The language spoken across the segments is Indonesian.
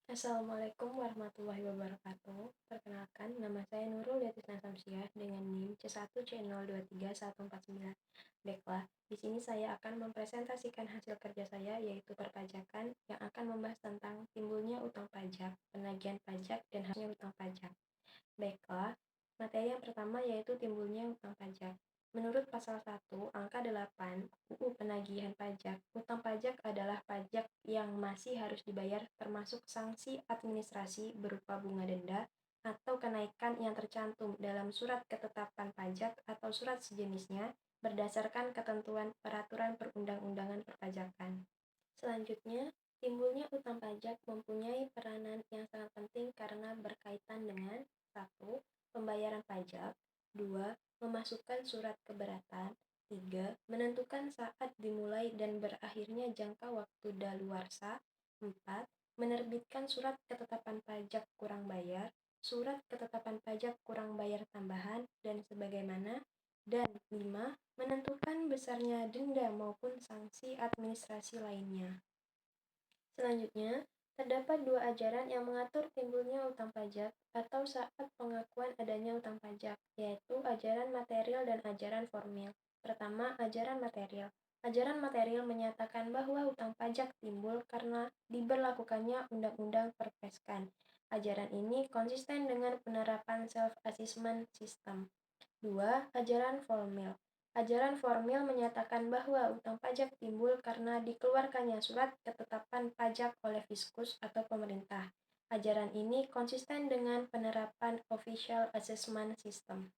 Assalamualaikum warahmatullahi wabarakatuh. Perkenalkan, nama saya Nurul Yatisna Samsiah dengan NIM C1C0231149. Baiklah, di sini saya akan mempresentasikan hasil kerja saya yaitu perpajakan yang akan membahas tentang timbulnya utang pajak, penagihan pajak, dan hasilnya utang pajak. Baiklah, materi yang pertama yaitu timbulnya utang pajak. Menurut pasal 1, angka 8 UU Penagihan Pajak, utang pajak adalah pajak yang masih harus dibayar termasuk sanksi administrasi berupa bunga denda atau kenaikan yang tercantum dalam surat ketetapan pajak atau surat sejenisnya berdasarkan ketentuan peraturan perundang-undangan perpajakan. Selanjutnya, timbulnya utang pajak mempunyai peranan yang sangat penting karena berkaitan dengan 1. Pembayaran pajak, 2. Memasukkan surat keberatan, 3. Menentukan saat dimulai dan berakhirnya jangka waktu daluarsa, 4. Menerbitkan surat ketetapan pajak kurang bayar, surat ketetapan pajak kurang bayar tambahan, dan sebagaimana, dan 5. Menentukan besarnya denda maupun sanksi administrasi lainnya. Selanjutnya, terdapat dua ajaran yang mengatur timbulnya utang pajak atau saat pengakuan adanya utang pajak, yaitu ajaran material dan ajaran formil. Pertama, ajaran material. Ajaran material menyatakan bahwa utang pajak timbul karena diberlakukannya Undang-Undang Perpeskan. Ajaran ini konsisten dengan penerapan self-assessment system. 2. Ajaran formil. Ajaran formil menyatakan bahwa utang pajak timbul karena dikeluarkannya surat ketetapan pajak oleh fiskus atau pemerintah. Ajaran ini konsisten dengan penerapan official assessment system.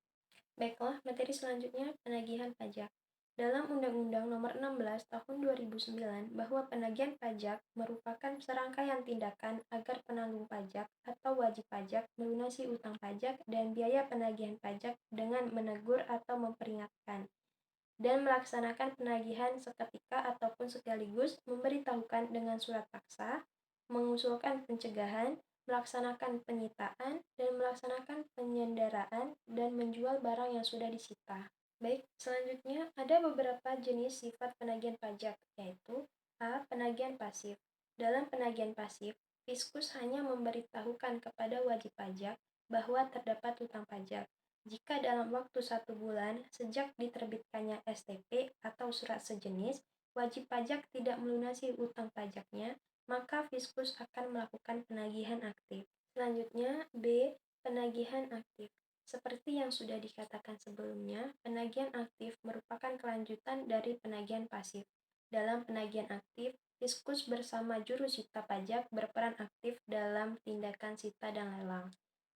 Baiklah, materi selanjutnya penagihan pajak. Dalam Undang-Undang Nomor 16 Tahun 2009 bahwa penagihan pajak merupakan serangkaian tindakan agar penanggung pajak atau wajib pajak melunasi utang pajak dan biaya penagihan pajak dengan menegur atau memperingatkan dan melaksanakan penagihan seketika ataupun sekaligus memberitahukan dengan surat paksa, mengusulkan pencegahan, melaksanakan penyitaan, dan melaksanakan penyanderaan dan menjual barang yang sudah disita. Baik, selanjutnya ada beberapa jenis sifat penagihan pajak, yaitu A. Penagihan pasif. Dalam penagihan pasif, fiskus hanya memberitahukan kepada wajib pajak bahwa terdapat utang pajak. Jika dalam waktu 1 bulan sejak diterbitkannya STP atau surat sejenis, wajib pajak tidak melunasi utang pajaknya, maka fiskus akan melakukan penagihan aktif. Selanjutnya, B. Penagihan aktif. Seperti yang sudah dikatakan sebelumnya, penagihan aktif merupakan kelanjutan dari penagihan pasif. Dalam penagihan aktif, fiskus bersama juru sita pajak berperan aktif dalam tindakan sita dan lelang.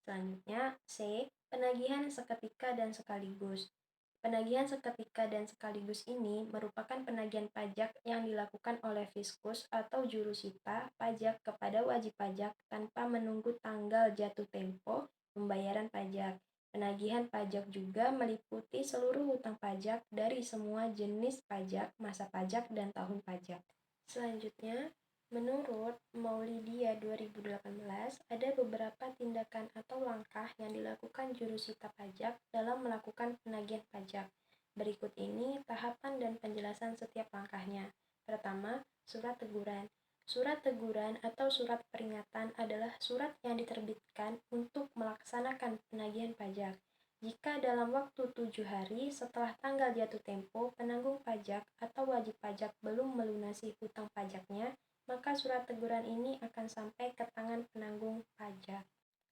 Selanjutnya, C. Penagihan seketika dan sekaligus. Penagihan seketika dan sekaligus ini merupakan penagihan pajak yang dilakukan oleh fiskus atau juru sita pajak kepada wajib pajak tanpa menunggu tanggal jatuh tempo pembayaran pajak. Penagihan pajak juga meliputi seluruh hutang pajak dari semua jenis pajak, masa pajak, dan tahun pajak. Selanjutnya, menurut Maulidia 2018, ada beberapa tindakan atau langkah yang dilakukan juru sita pajak dalam melakukan penagihan pajak. Berikut ini tahapan dan penjelasan setiap langkahnya. Pertama, surat teguran. Surat teguran atau surat peringatan adalah surat yang diterbitkan untuk melaksanakan penagihan pajak. Jika dalam waktu 7 hari setelah tanggal jatuh tempo penanggung pajak atau wajib pajak belum melunasi hutang pajaknya, maka surat teguran ini akan sampai ke tangan penanggung pajak.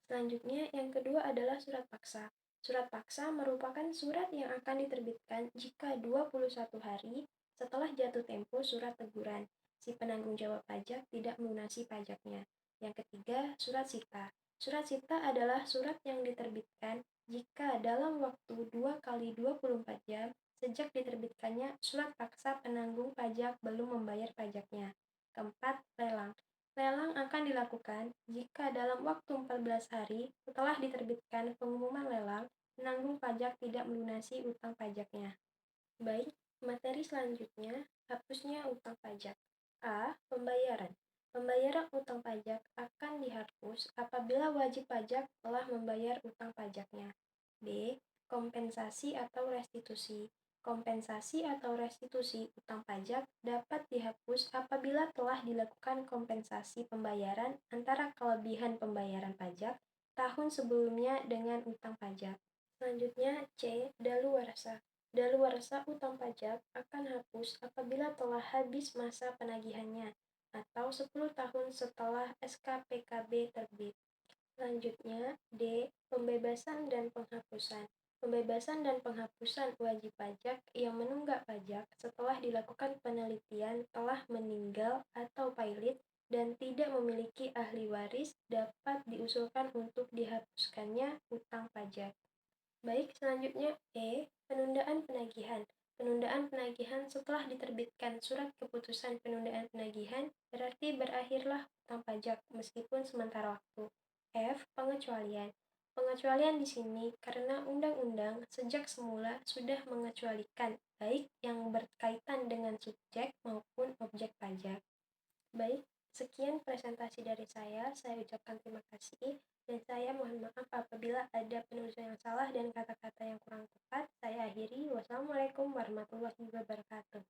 Selanjutnya, yang kedua adalah surat paksa. Surat paksa merupakan surat yang akan diterbitkan jika 21 hari setelah jatuh tempo surat teguran, si penanggung jawab pajak tidak melunasi pajaknya. Yang ketiga, surat sita. Surat sita adalah surat yang diterbitkan jika dalam waktu 2 kali 24 jam sejak diterbitkannya surat paksa penanggung pajak belum membayar pajaknya. Keempat, lelang. Lelang akan dilakukan jika dalam waktu 14 hari setelah diterbitkan pengumuman lelang, penanggung pajak tidak melunasi utang pajaknya. Baik, materi selanjutnya, hapusnya utang pajak. A. Pembayaran. Pembayaran utang pajak akan dihapus apabila wajib pajak telah membayar utang pajaknya. B. Kompensasi atau restitusi. Kompensasi atau restitusi utang pajak dapat dihapus apabila telah dilakukan kompensasi pembayaran antara kelebihan pembayaran pajak tahun sebelumnya dengan utang pajak. Selanjutnya, C. Daluarsa. Daluarsa utang pajak akan hapus apabila telah habis masa penagihannya atau 10 tahun setelah SKPKB terbit. Selanjutnya, D. Pembebasan dan penghapusan. Pembebasan dan penghapusan wajib pajak yang menunggak pajak setelah dilakukan penelitian telah meninggal atau pailit dan tidak memiliki ahli waris dapat diusulkan untuk dihapuskannya utang pajak. Baik, selanjutnya E. Penundaan penagihan. Penundaan penagihan setelah diterbitkan surat keputusan penundaan penagihan berarti berakhirlah utang pajak meskipun sementara waktu. F. Pengecualian. Pengecualian di sini karena undang-undang sejak semula sudah mengecualikan baik yang berkaitan dengan subjek maupun objek pajak. Baik, sekian presentasi dari saya ucapkan terima kasih dan saya mohon maaf apabila ada penulisan yang salah dan kata-kata yang kurang tepat. Saya akhiri. Wassalamualaikum warahmatullahi wabarakatuh.